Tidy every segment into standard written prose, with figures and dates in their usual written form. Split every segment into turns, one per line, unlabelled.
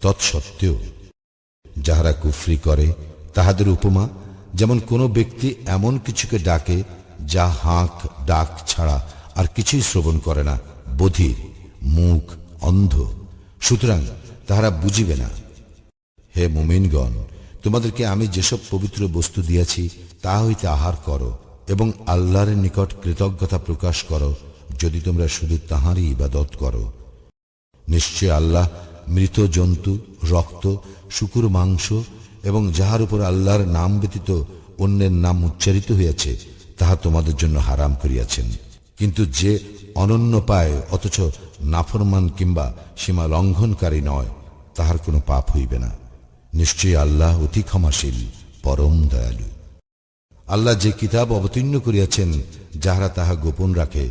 তৎসত্ত্বেও যাহারা কুফরি করে তাহাদের উপমা যেমন কোনো ব্যক্তি এমন কিছুকে ডাকে যা হাঁক ডাক ছাড়া আর কিছুই শ্রবণ করে না, বধির, মুখ, অন্ধ, সুতরাং তাহারা বুঝিবে না। হে মুমিনগণ, তোমাদেরকে আমি যেসব পবিত্র বস্তু দিয়াছি তা হইতে আহার করো এবং আল্লাহর নিকট কৃতজ্ঞতা প্রকাশ করো, যদি তোমরা শুধু তাহারই ইবাদত করো। নিশ্চয় আল্লাহ মৃত জন্তু, রক্ত, শুকুর মাংস এবং যাহার উপর আল্লাহর নাম ব্যতীত অন্যের নাম উচ্চারিত হইয়াছে তাহা তোমাদের জন্য হারাম করিয়াছেন। কিন্তু যে অনন্য পায় অথচ নাফরমান কিংবা সীমা লঙ্ঘনকারী নয়, তাহার কোনো পাপ হইবে না। নিশ্চয়ই আল্লাহ অতি ক্ষমাশীল, পরম দয়ালু। আল্লাহ যে কিতাব অবতীর্ণ করিয়াছেন যাহারা তাহা গোপন রাখে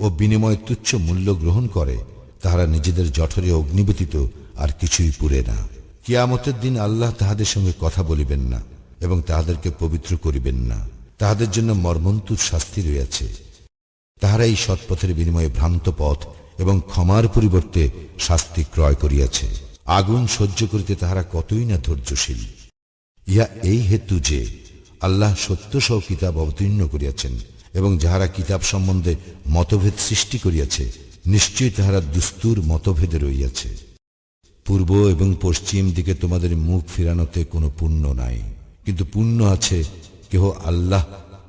ও বিনিময়ে তুচ্ছ মূল্য গ্রহণ করে, তাহারা নিজেদের জঠরে অগ্নি ব্যতীত আর কিছুই পুরে না। কিয়ামতের দিন আল্লাহ তাহাদের সঙ্গে কথা বলিবেন না এবং তাহাদেরকে পবিত্র করিবেন না। তাহাদের জন্য মর্মন্তুদ শাস্তি রইয়াছে। তাহারা এই সৎপথের বিনিময়ে ভ্রান্ত পথ এবং ক্ষমার পরিবর্তে শাস্তি ক্রয় করিয়াছে। আগুন সহ্য করিতে তাহারা কতই না ধৈর্যশীল। ইহা এই হেতু যে আল্লাহ সত্য সহ কিতাব অবতীর্ণ করিয়াছেন এবং যাহারা কিতাব সম্বন্ধে মতভেদ সৃষ্টি করিয়াছে, নিশ্চয়ই তাহারা দুস্তুর মতভেদে রইয়াছে। পূর্ব এবং পশ্চিম দিকে তোমাদের মুখ ফিরানোতে কোনো পুণ্য নাই, কিন্তু পুণ্য আছে কেহ আল্লাহ,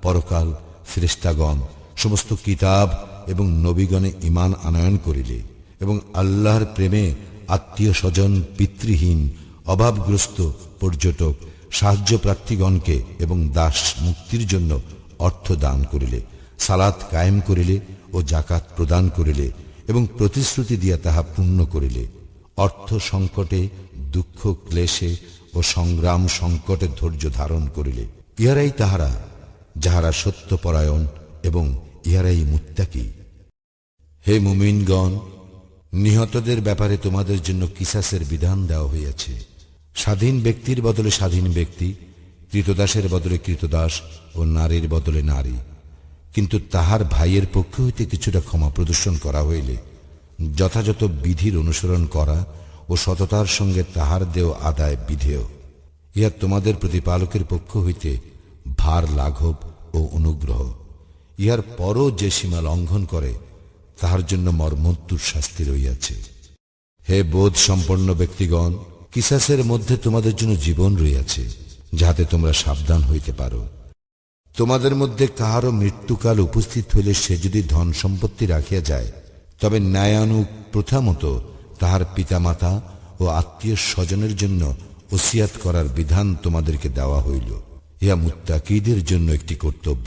পরকাল, ফেরেশতাগণ, সমস্ত কিতাব এবং নবীগণে ঈমান আনয়ন করিলে এবং আল্লাহর প্রেমে আত্মীয় স্বজন, পিতৃহীন, অভাবগ্রস্ত, পর্যটক, সাহায্য প্রার্থীগণকে এবং দাস মুক্তির জন্য অর্থ দান করিলে, সালাত কায়েম করিলে ও জাকাত প্রদান করিলে এবং প্রতিশ্রুতি দিয়া তাহা পূর্ণ করিলে, অর্থ সংকটে, দুঃখ ক্লেশে ও সংগ্রাম সংকটে ধৈর্য ধারণ করিলে, ইহারাই তাহারা যাহারা সত্যপরায়ণ এবং ইহারাই মুত্তাকি। হে মুমিনগণ, নিহতদের ব্যাপারে তোমাদের জন্য কিসাসের বিধান দেওয়া হইয়াছে। স্বাধীন ব্যক্তির বদলে স্বাধীন ব্যক্তি, কৃতদাসের বদলে কৃতদাস ও নারীর বদলে নারী। কিন্তু তাহার ভাইয়ের পক্ষ হইতে কিছুটা ক্ষমা প্রদর্শন করা হইলে যথাযথ বিধির অনুসরণ করা ও সততার সঙ্গে তাহার দেও আদায় বিধেয়। ইহা তোমাদের প্রতিপালকের পক্ষ হইতে ভার লাঘব ও অনুগ্রহ। ইহার পরও যে সীমা লঙ্ঘন করে তাহার জন্য মর্মন্তুদ শাস্তি রইয়াছে। হে বোধ সম্পন্ন ব্যক্তিগণ, কিসাসের মধ্যে তোমাদের জন্য জীবন রইয়াছে, যাহাতে তোমরা সাবধান হইতে পারো। তোমাদের মধ্যে কাহারও মৃত্যুকাল উপস্থিত হইলে সে যদি ধন সম্পত্তি রাখিয়া যায়, তবে ন্যায়ানুগ প্রথা মতো তাহার পিতামাতা ও আত্মীয় স্বজনের জন্য ওসিয়াত করার বিধান তোমাদেরকে দেওয়া হইল। ইহা মুত্তাকিদের জন্য একটি কর্তব্য।